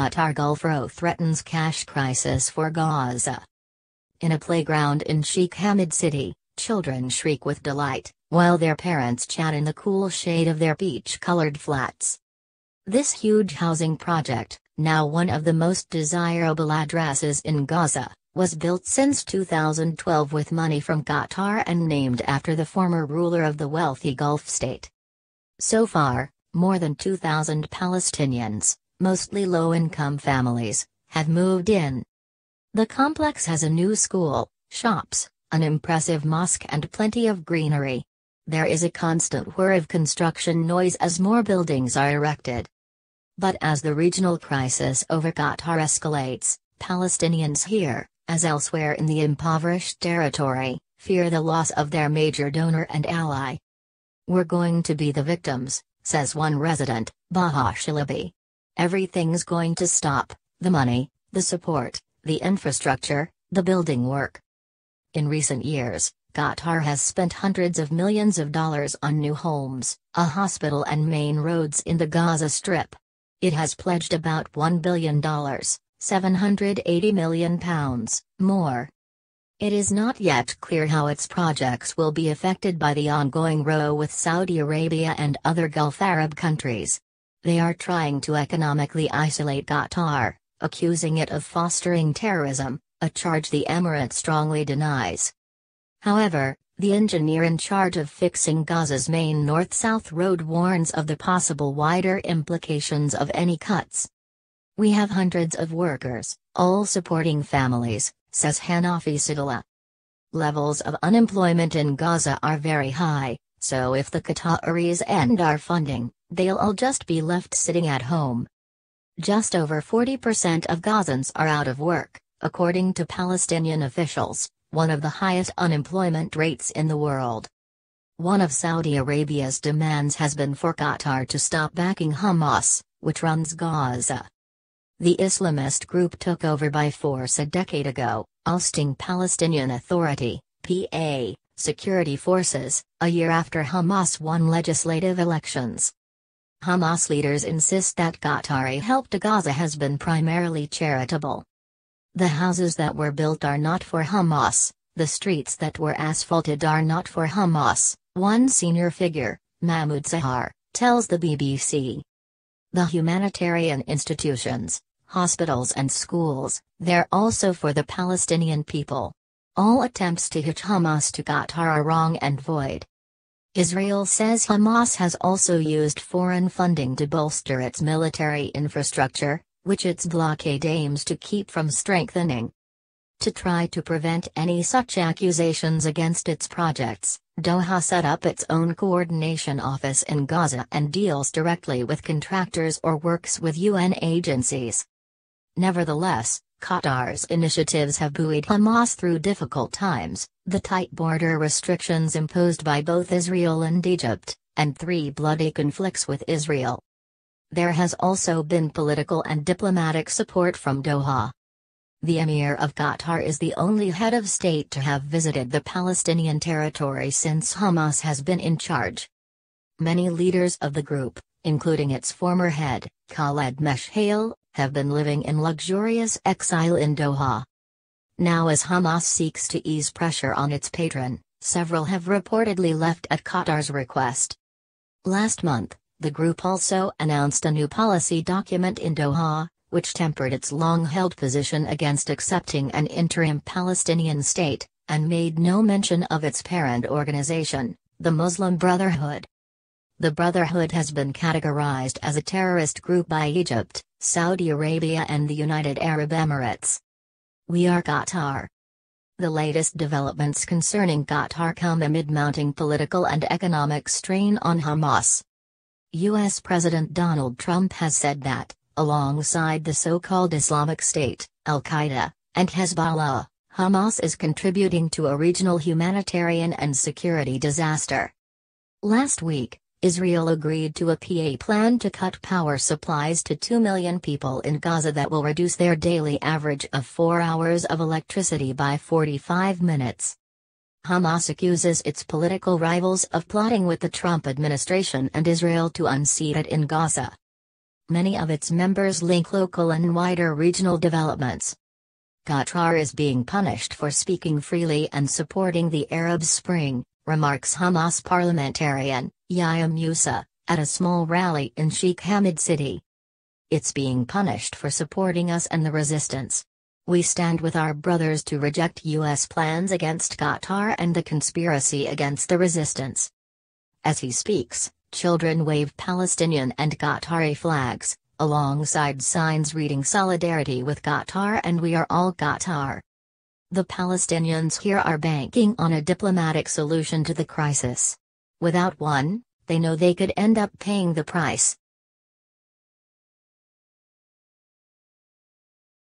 Qatar Gulf threatens cash crisis for Gaza. In a playground in Sheikh Hamad City, children shriek with delight, while their parents chat in the cool shade of their peach-colored flats. This huge housing project, now one of the most desirable addresses in Gaza, was built since 2012 with money from Qatar and named after the former ruler of the wealthy Gulf state. So far, more than 2,000 Palestinians, mostly low-income families, have moved in. The complex has a new school, shops, an impressive mosque and plenty of greenery. There is a constant whir of construction noise as more buildings are erected. But as the regional crisis over Qatar escalates, Palestinians here, as elsewhere in the impoverished territory, fear the loss of their major donor and ally. "We're going to be the victims," says one resident, Baha Shalabi. "Everything's going to stop, the money, the support, the infrastructure, the building work." In recent years, Qatar has spent hundreds of millions of dollars on new homes, a hospital and main roads in the Gaza Strip. It has pledged about $1 billion, £780 million, more. It is not yet clear how its projects will be affected by the ongoing row with Saudi Arabia and other Gulf Arab countries. They are trying to economically isolate Qatar, accusing it of fostering terrorism, a charge the emirate strongly denies. However, the engineer in charge of fixing Gaza's main north-south road warns of the possible wider implications of any cuts. "We have hundreds of workers, all supporting families," says Hanafi Sadallah. "Levels of unemployment in Gaza are very high, so if the Qataris end our funding, they'll all just be left sitting at home." Just over 40% of Gazans are out of work, according to Palestinian officials, one of the highest unemployment rates in the world. One of Saudi Arabia's demands has been for Qatar to stop backing Hamas, which runs Gaza. The Islamist group took over by force a decade ago, ousting Palestinian Authority (PA) security forces, a year after Hamas won legislative elections. Hamas leaders insist that Qatari help to Gaza has been primarily charitable. "The houses that were built are not for Hamas, the streets that were asphalted are not for Hamas," one senior figure, Mahmoud Sahar, tells the BBC. "The humanitarian institutions, hospitals and schools, they're also for the Palestinian people. All attempts to hitch Hamas to Qatar are wrong and void." Israel says Hamas has also used foreign funding to bolster its military infrastructure, which its blockade aims to keep from strengthening. To try to prevent any such accusations against its projects, Doha set up its own coordination office in Gaza and deals directly with contractors or works with UN agencies. Nevertheless, Qatar's initiatives have buoyed Hamas through difficult times, the tight border restrictions imposed by both Israel and Egypt, and 3 bloody conflicts with Israel. There has also been political and diplomatic support from Doha. The Emir of Qatar is the only head of state to have visited the Palestinian territory since Hamas has been in charge. Many leaders of the group, including its former head, Khaled Meshaal, have been living in luxurious exile in Doha. Now as Hamas seeks to ease pressure on its patron, several have reportedly left at Qatar's request. Last month, the group also announced a new policy document in Doha, which tempered its long-held position against accepting an interim Palestinian state, and made no mention of its parent organization, the Muslim Brotherhood. The Brotherhood has been categorized as a terrorist group by Egypt, Saudi Arabia and the United Arab Emirates. "We are Qatar." The latest developments concerning Qatar come amid mounting political and economic strain on Hamas. U.S. President Donald Trump has said that, alongside the so-called Islamic State, Al-Qaeda, and Hezbollah, Hamas is contributing to a regional humanitarian and security disaster. Last week, Israel agreed to a PA plan to cut power supplies to 2 million people in Gaza that will reduce their daily average of 4 hours of electricity by 45 minutes. Hamas accuses its political rivals of plotting with the Trump administration and Israel to unseat it in Gaza. Many of its members link local and wider regional developments. Qatar is being punished for speaking freely and supporting the Arab Spring, remarks Hamas parliamentarian, Yahya Musa, at a small rally in Sheikh Hamad City. It's being punished for supporting us and the resistance. We stand with our brothers to reject U.S. plans against Qatar and the conspiracy against the resistance. As he speaks, children wave Palestinian and Qatari flags, alongside signs reading "Solidarity with Qatar" and "We are all Qatar." The Palestinians here are banking on a diplomatic solution to the crisis. Without one, they know they could end up paying the price.